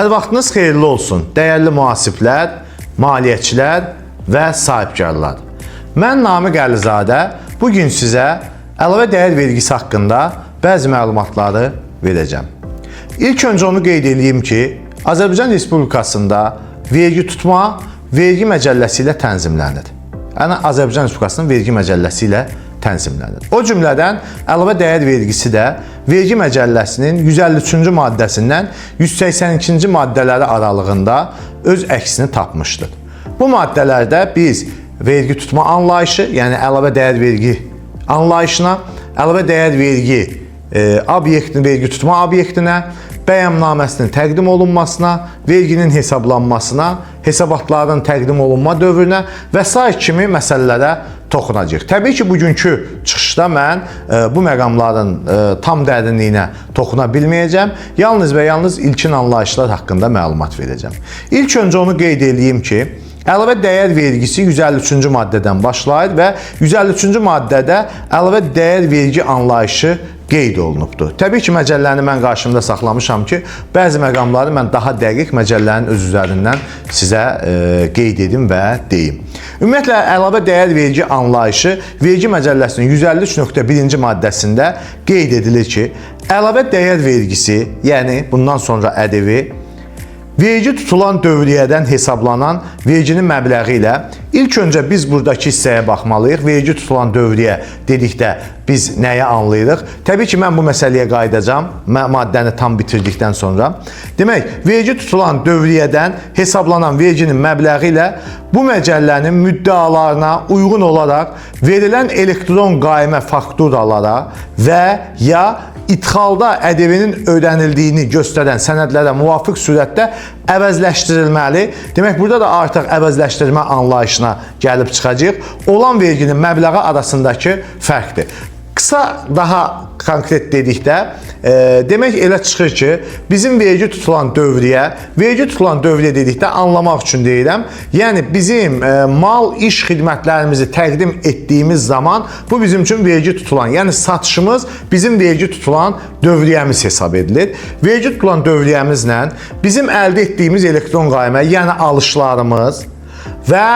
Hər vaxtınız xeyirli olsun, dəyərli mühasiblər, maliyyəçilər və sahibkarlar. Mən Namiq Əlizadə bugün sizə əlavə dəyər vergisi haqqında bəzi məlumatları verəcəm. İlk öncə onu qeyd edeyim ki, Azərbaycan Respublikasında vergi tutma vergi məcəlləsi ilə tənzimlənir. Yəni Azərbaycan Respublikasının vergi məcəlləsi ilə tənzimlənir. O cümlədən əlavə dəyər vergisi də vergi məcəlləsinin 153-cü maddəsindən 182-ci maddələri aralığında öz əksini tapmışdır. Bu maddələrdə biz vergi tutma anlayışı, yəni əlavə dəyər vergi anlayışına, əlavə dəyər vergi obyektinin vergi tutma obyektinə, bəyannaməsinin təqdim olunmasına, verginin hesablanmasına, hesabatların təqdim olunma dövrünə və sair kimi məsələlərə toxunacaq. Təbii ki, bugünkü çıxışda mən bu məqamların tam dərinliyinə toxuna bilməyəcəm. Yalnız və yalnız ilkin anlayışlar haqqında məlumat verəcəm. İlk öncə onu qeyd edeyim ki, əlavə dəyər vergisi 153-cü maddədən başlayır və 153-cü maddədə əlavə dəyər vergi anlayışı qeyd olunubdur. Təbii ki, məcəlləni mən qarşımda saxlamışam ki, bəzi məqamları mən daha dəqiq məcəllənin öz üzərindən sizə qeyd edim və deyim. Ümumiyyətlə, əlavə dəyər vergi anlayışı vergi məcəlləsinin 153.1-ci maddəsində qeyd edilir ki, əlavə dəyər vergisi, yəni bundan sonra ƏDV, vergi tutulan dövriyyədən hesablanan verginin məbləği ilə ilk öncə biz buradakı hissəyə baxmalıyıq. Vergi tutulan dövriyyə dedikdə biz nəyə anlayırıq? Təbii ki, mən bu məsələyə qayıdacağam, maddəni tam bitirdikdən sonra. Demək, vergi tutulan dövriyyədən hesablanan verginin məbləği ilə bu məcəllənin müddəalarına uyğun olaraq verilən elektron qaymə fakturalara və ya İdxalda ƏDV-nin ödənildiyini göstərən sənədlərə müvafiq surətdə əvəzləşdirilməli. Demək, burada da artıq əvəzləşdirmə anlayışına gəlib çıxacaq. Olan verginin məbləği arasındakı fərqdir. Qısa daha konkret dedikdə, demək elə çıxır ki, bizim vergi tutulan dövriyyə dedikdə anlamaq üçün deyirəm. Yəni, bizim mal, iş xidmətlərimizi təqdim etdiyimiz zaman bu bizim üçün vergi tutulan, yəni satışımız bizim vergi tutulan dövriyyəmiz hesab edilir. Vergi tutulan dövriyyəmizlə bizim əldə etdiyimiz elektron qaymə, yəni alışlarımız və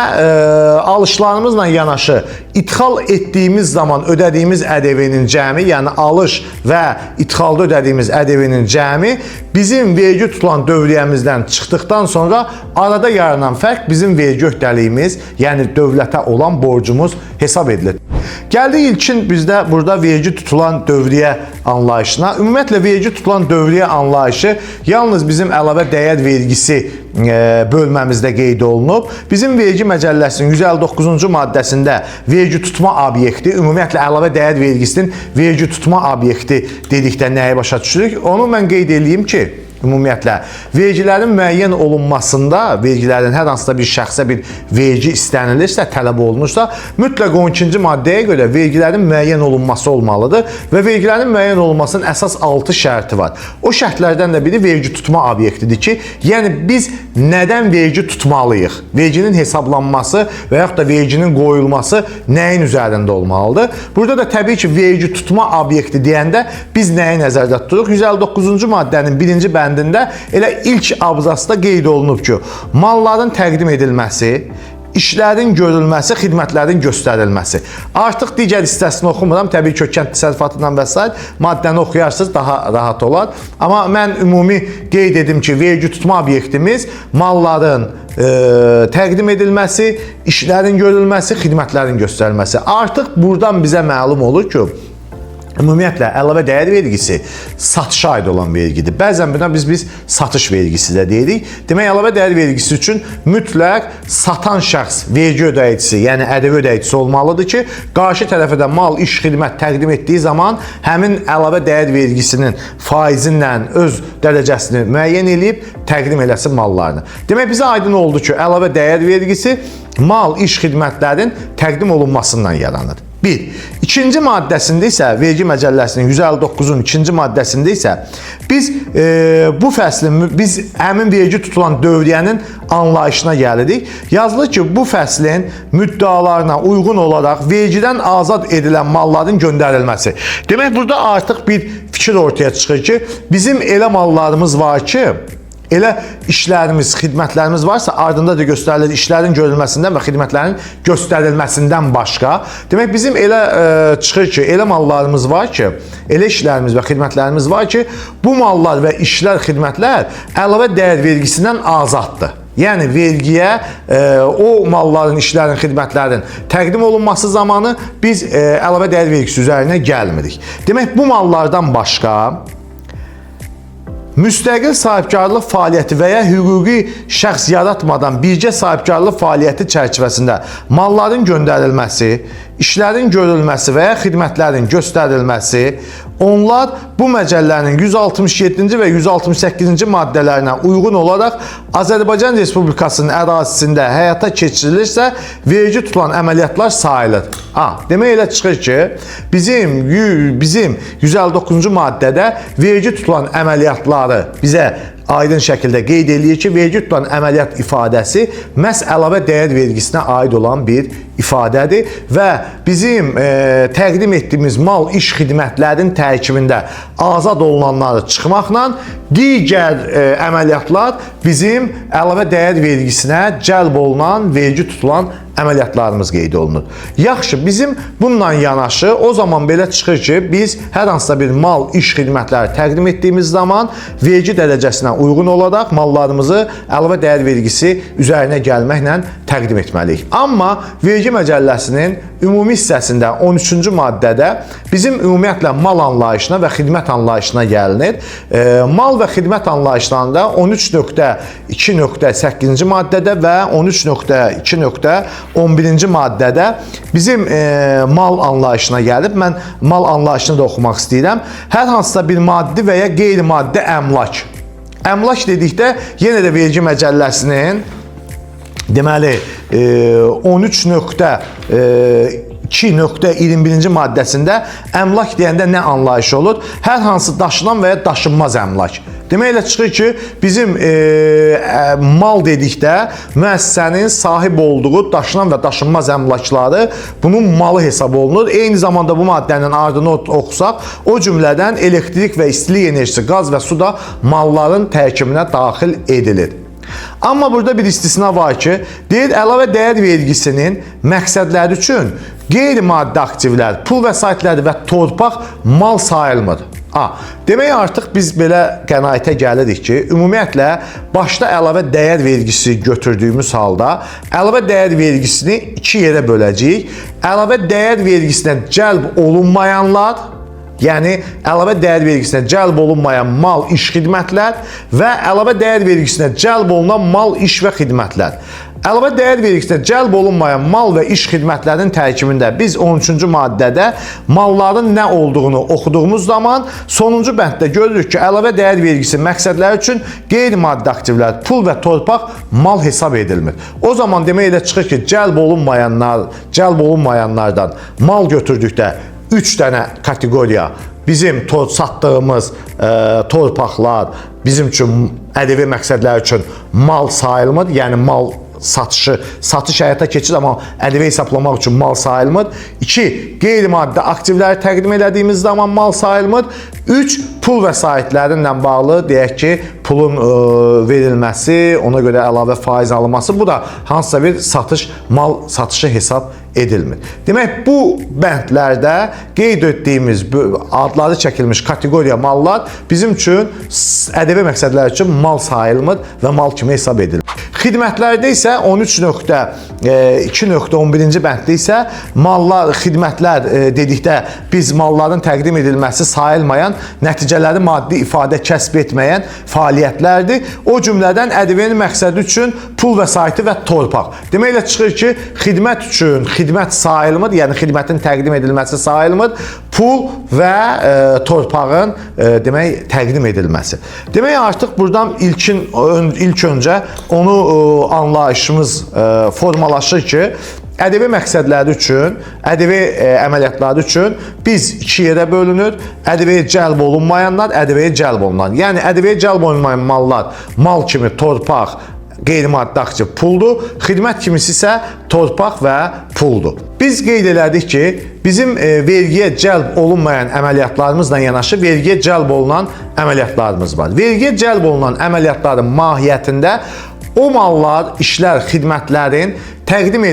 alışlarımızla yanaşı idxal etdiyimiz zaman ödədiyimiz ƏDV-nin cəmi, yəni alış və idxalda ödədiyimiz ƏDV-nin cəmi bizim vergi tutulan dövriyyəmizdən çıxdıqdan sonra arada yaranan fərq bizim vergi öhdəliyimiz, yəni dövlətə olan borcumuz hesab edilir. Gəldik ilkin bizdə burada vergi tutulan dövriyyə anlayışına. Ümumiyyətlə, vergi tutulan dövriyyə anlayışı yalnız bizim əlavə dəyər vergisi bölməmizdə qeyd olunub. Bizim vergi məcəlləsinin 159-cu maddəsində vergi tutma obyekti, ümumiyyətlə əlavə dəyər vergisinin vergi tutma obyekti dedikdə nəyə başa düşürük? Onu mən qeyd edeyim ki, ümumiyyətlə, vergilərin müəyyən olunmasında, vergilərin hər hansısa bir şəxsə bir vergi istənilirsə, tələb olunursa, mütləq 12-ci maddəyə görə vergilərin müəyyən olunması olmalıdır və vergilərin müəyyən olunmasının əsas 6 şərti var. O şərtlərdən də biri vergi tutma obyektidir ki, yəni biz nədən vergi tutmalıyıq? Verginin hesablanması və yaxud da verginin qoyulması nəyin üzərində olmalıdır? Burada da təbii ki, vergi tutma obyekti deyəndə biz nəyi nəzərdə tuturuq? 159-cu maddənin 1-ci bəndində elə ilk abzasda qeyd olunub ki, malların təqdim edilməsi, işlərin görülməsi, xidmətlərin göstərilməsi. Artıq digər hissəsini oxumuram, təbii ki, kənd təsərrüfatından və s. maddəni oxuyarsınız, daha rahat olar. Amma mən ümumi qeyd edim ki, vergi tutma obyektimiz malların təqdim edilməsi, işlərin görülməsi, xidmətlərin göstərilməsi. Artıq buradan bizə məlum olur ki, ümumiyyətlə, əlavə dəyər vergisi satışa aid olan vergidir. Bəzən buna biz satış vergisi də deyirik. Demək, əlavə dəyər vergisi üçün mütləq satan şəxs vergi ödəyicisi, yəni ƏDV ödəyicisi olmalıdır ki, qarşı tərəfə də mal, iş, xidmət təqdim etdiyi zaman həmin əlavə dəyər vergisinin faizinlə öz dərəcəsini müəyyən edib təqdim eləsin mallarını. Demək, bizə aydın oldu ki, əlavə dəyər vergisi mal, iş, xidmətlərin təqdim olunmasından yaranır. 1. İkinci maddəsində isə, vergi məcəlləsinin 159-un ikinci maddəsində isə biz bu fəslin, biz həmin vergi tutulan dövriyyənin anlayışına gəlirik. Yazılır ki, bu fəslin müddəalarına uyğun olaraq vergidən azad edilən malların göndərilməsi. Demək, burada artıq bir fikir ortaya çıxır ki, bizim elə mallarımız var ki, elə işlərimiz, xidmətlərimiz varsa, ardında da göstərilir işlərin görülməsindən və xidmətlərin göstərilməsindən başqa. Demək, bizim elə çıxır ki, elə mallarımız var ki, elə işlərimiz və xidmətlərimiz var ki, bu mallar və işlər, xidmətlər əlavə dəyər vergisindən azaddır. Yəni, vergiyə o malların, işlərin, xidmətlərin təqdim olunması zamanı biz əlavə dəyər vergisi üzərinə gəlmirik. Demək, bu mallardan başqa müstəqil sahibkarlıq fəaliyyəti və ya hüquqi şəxs yaratmadan birgə sahibkarlıq fəaliyyəti çərçivəsində malların göndərilməsi, işlərin görülməsi və ya xidmətlərin göstərilməsi, onlar bu məcəllənin 167-ci və 168-ci maddələrinə uyğun olaraq Azərbaycan Respublikasının ərazisində həyata keçirilirsə, vergi tutulan əməliyyatlar sayılır. Demək elə çıxır ki, bizim 159-cu maddədə vergi tutulan əməliyyatları bizə aydın şəkildə qeyd eləyir ki, vergi tutulan əməliyyat ifadəsi məhz əlavə dəyər vergisinə aid olan bir ifadədir və bizim təqdim etdiyimiz mal, iş, xidmətlərin tərkibində azad olunanları çıxmaqla digər əməliyyatlar bizim əlavə dəyər vergisinə cəlb olunan, vergi tutulan əməliyyatlarımız qeyd olunur. Yaxşı, bizim bununla yanaşı o zaman belə çıxır ki, biz hər hansısa bir mal, iş, xidmətləri təqdim etdiyimiz zaman vergi dərəcəsinə uyğun olaraq mallarımızı əlavə dəyər vergisi üzərinə gəlməklə təqdim etməliyik. Amma vergi məcəlləsinin ümumi hissəsində 13-cü maddədə bizim ümumiyyətlə mal anlayışına və xidmət anlayışına gəlinir. Mal və xidmət anlayışlarında 13.2.8-ci maddədə və 13.2.11-ci maddədə bizim mal anlayışına gəlib. Mən mal anlayışını da oxumaq istəyirəm. Hər hansısa bir maddi və ya qeyri-maddi əmlak. Əmlak dedikdə yenə də vergi məcəlləsinin deməli 13.2.21-ci maddəsində əmlak deyəndə nə anlayış olur? Hər hansı daşınan və ya daşınmaz əmlak. Demək elə çıxır ki, bizim mal dedikdə müəssisənin sahib olduğu daşınan və daşınmaz əmlakları bunun malı hesab olunur. Eyni zamanda bu maddənin ardını oxusaq, o cümlədən elektrik və istilik enerjisi, qaz və su da malların tərkibinə daxil edilir. Amma burada bir istisna var ki, deyir, əlavə dəyər vergisinin məqsədləri üçün qeyri-maddi aktivlər, pul vəsaitləri və torpaq mal sayılmır. Demək, artıq biz belə qənaətə gəlirik ki, ümumiyyətlə, başda əlavə dəyər vergisi götürdüyümüz halda, əlavə dəyər vergisini iki yerə böləcəyik. Əlavə dəyər vergisinə cəlb olunmayanlar, yəni əlavə dəyər vergisinə cəlb olunmayan mal, iş, xidmətlər və əlavə dəyər vergisinə cəlb olunan mal, iş və xidmətlər. Əlavə dəyər vergisinə cəlb olunmayan mal və iş xidmətlərin tərkibində biz 13-cü maddədə malların nə olduğunu oxuduğumuz zaman sonuncu bənddə görürük ki, əlavə dəyər vergisi məqsədləri üçün qeyri-maddi aktivlər, pul və torpaq mal hesab edilmir. O zaman demək elə çıxır ki, cəlb olunmayanlardan mal götürdükdə 3 dənə kateqoriya bizim satdığımız torpaqlar bizim üçün ƏDV məqsədləri üçün mal sayılmır, yəni mal satış həyata keçir, amma ƏDV hesablamaq üçün mal sayılmır. 2. Qeyri-maddi aktivləri təqdim elədiyimiz zaman mal sayılmır. 3. Pul vəsaitlərinlə bağlı deyək ki, pulun verilməsi, ona görə əlavə faiz alınması, bu da hansısa bir mal satışı hesab edilmir. Demək, bu bəndlərdə qeyd etdiyimiz adları çəkilmiş kateqoriya mallar bizim üçün ƏDV məqsədləri üçün mal sayılmır və mal kimi hesab edilir. Xidmətlərdə isə 13.2.11-ci bənddə isə mallar, xidmətlər dedikdə biz malların təqdim edilməsi sayılmayan, nəticələri maddi ifadə kəsb etməyən fəaliyyətlərdir. O cümlədən ƏDV-nin məqsədi üçün pul vəsaiti və torpaq. Demək elə çıxır ki, xidmət üçün xidmət sayılmır, yəni xidmətin təqdim edilməsi sayılmır, pul və torpağın demək təqdim edilməsi. Demək artıq buradan ilk öncə onu anlayışımız formalaşır ki, ƏDV məqsədləri üçün, ƏDV əməliyyatları üçün biz iki yerə bölünür. ƏDV-yə cəlb olunmayanlar, ƏDV-yə cəlb olunan. Yəni ƏDV-yə cəlb olunmayan mallar, mal kimi torpaq, qeyri-maddi aktiv puldur, xidmət kimisi isə torpaq və puldur. Biz qeyd elədik ki, bizim vergiyə cəlb olunmayan əməliyyatlarımızla yanaşı vergiyə cəlb olunan əməliyyatlarımız var. Vergiyə cəlb olunan əməliyyatların mahiyyətində o mallar, işlər, xidmətlərin təqdim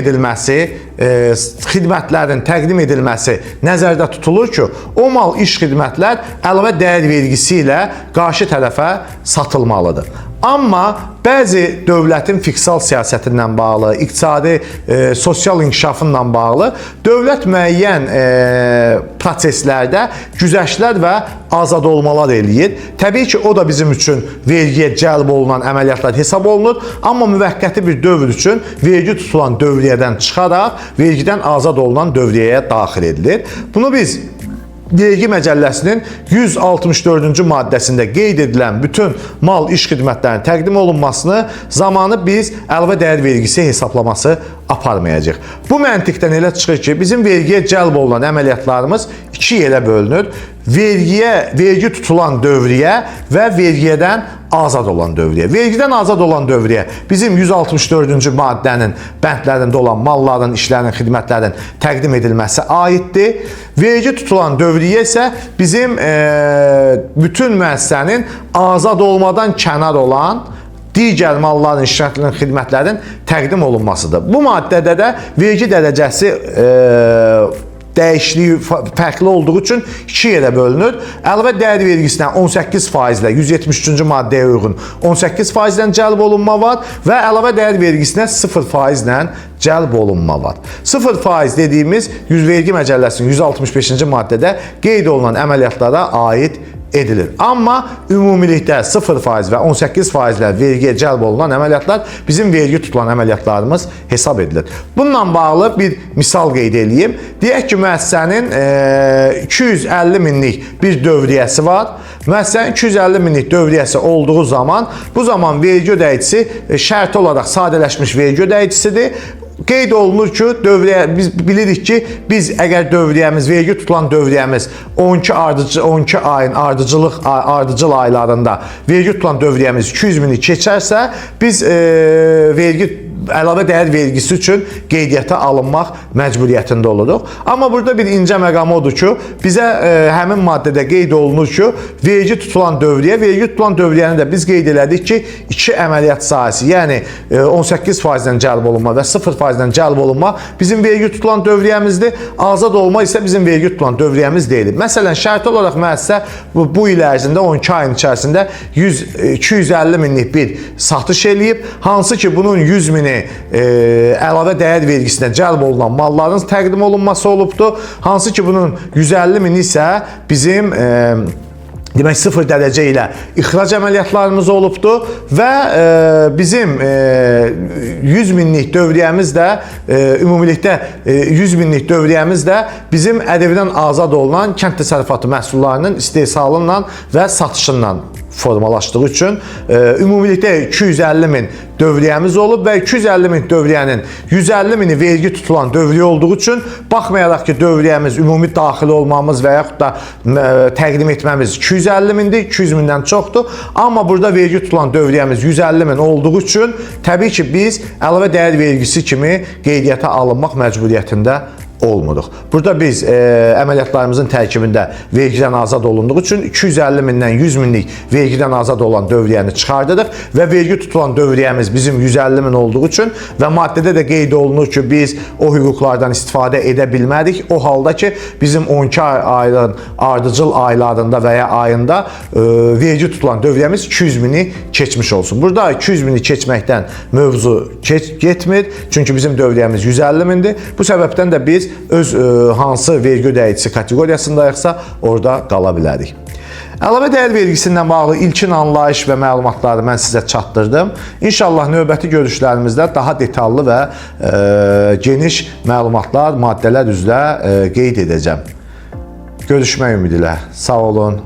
edilməsi nəzərdə tutulur ki, o mal, iş, xidmətlər əlavə dəyər vergisi ilə qarşı tərəfə satılmalıdır. Amma bəzi dövlətin fiskal siyasətindən bağlı, iqtisadi, sosial inkişafından bağlı dövlət müəyyən proseslərdə güzəştlər və azad olmalar eləyir. Təbii ki, o da bizim üçün vergiyə cəlb olunan əməliyyatlar hesab olunur, amma müvəqqəti bir dövr üçün vergi tutulan dövriyyədən çıxaraq vergidən azad olunan dövriyyəyə daxil edilir. Bunu biz Vergi Məcəlləsinin 164-cü maddəsində qeyd edilən bütün mal, iş, xidmətlərin təqdim olunmasını zamanı biz əlavə dəyər vergisi hesablaması aparmayacaq. Bu məntiqdən elə çıxır ki, bizim vergiyə cəlb olunan əməliyyatlarımız iki yerə bölünür. Vergi tutulan dövriyyə və vergidən azad olan dövriyyə. Vergidən azad olan dövriyyə bizim 164-cü maddənin bəndlərində olan malların, işlərin, xidmətlərin təqdim edilməsi aiddir. Vergi tutulan dövriyyə isə bizim bütün müəssisənin azad olmadan kənar olan digər malların, işlərin, xidmətlərin təqdim olunmasıdır. Bu maddədə də vergi dərəcəsi dəyişikliyi fərqli olduğu üçün iki yerə bölünür. Əlavə dəyər vergisinə 18% ilə 173-cü maddəyə uyğun 18% ilə cəlb olunma var və əlavə dəyər vergisinə 0% ilə cəlb olunma var. 0% dediyimiz Vergi Məcəlləsinin 165-ci maddədə qeyd olunan əməliyyatlara aid edilir. Amma ümumilikdə 0% və 18% ilə vergiyə cəlb olunan əməliyyatlar bizim vergi tutulan əməliyyatlarımız hesab edilir. Bununla bağlı bir misal qeyd edeyim. Deyək ki, müəssisənin 250 minlik bir dövriyyəsi var. Müəssisənin 250 minlik dövriyyəsi olduğu zaman, bu zaman vergi ödəyicisi şərti olaraq sadələşmiş vergi ödəyicisidir. Qeyd olunur ki, biz bilirik ki, biz əgər dövriyyəmiz, vergi tutulan dövriyyəmiz 12 ayın ardıcıl aylarında vergi tutulan dövriyyəmiz 200 mini keçərsə, biz əlavə dəyər vergisi üçün qeydiyyata alınmaq məcburiyyətində oluruq. Amma burada bir incə məqam odur ki, bizə həmin maddədə qeyd olunur ki, vergi tutulan dövriyyəni də biz qeyd elədik ki, iki əməliyyat sahəsi, yəni 18%-dən cəlb olunma və 0%-dən cəlb olunma bizim vergi tutulan dövriyyəmizdir. Azad olma isə bizim vergi tutulan dövriyyəmiz deyil. Məsələn, şərti olaraq müəssisə bu il ərzində 12 ayın içərisində 250 minlik bir satış eləyib, hansı ki, bunun 100 mini əlavə dəyər vergisinə cəlb olunan malların təqdim olunması olubdur. Hansı ki, bunun 150 mini isə bizim demək 0 dərəcə ilə ixrac əməliyyatlarımız olubdur və bizim 100 minlik dövriyyəmiz də ümumilikdə 100 minlik dövriyyəmiz də bizim ƏDV-dən azad olunan kənd təsərrüfatı məhsullarının istehsalından və satışından formalaşdığı üçün ümumilikdə 250 min dövriyyəmiz olub və 250 min dövriyyənin 150 mini vergi tutulan dövriyyə olduğu üçün, baxmayaraq ki, dövriyyəmiz ümumi daxil olmamız və yaxud da təqdim etməmiz 250 mindir, 200 mindən çoxdur. Amma burada vergi tutulan dövriyyəmiz 150 min olduğu üçün, təbii ki, biz əlavə dəyər vergisi kimi qeydiyyata alınmaq məcburiyyətində olmuruq. Burada biz əməliyyatlarımızın tərkibində vergidən azad olunduğu üçün 250 mindən 100 minlik vergidən azad olan dövriyyəni çıxardırıq və vergi tutulan dövriyyəmiz bizim 150 min olduğu üçün və maddədə də qeyd olunur ki, biz o hüquqlardan istifadə edə bilmədik. O halda ki, bizim 12 ayın ardıcıl aylarında və ya ayında vergi tutulan dövriyyəmiz 200 mini keçmiş olsun. Burada 200 mini keçməkdən mövzu getmir. Çünki bizim dövriyyəmiz 150 mindir. Bu səbəbdən də biz öz hansı vergi ödəyicisi kateqoriyasındayıqsa orada qala bilərik. Əlavə dəyər vergisindən bağlı ilkin anlayış və məlumatları mən sizə çatdırdım. İnşallah növbəti görüşlərimizdə daha detallı və geniş məlumatlar, maddələr üzrə qeyd edəcəm. Görüşmək ümidi ilə. Sağ olun.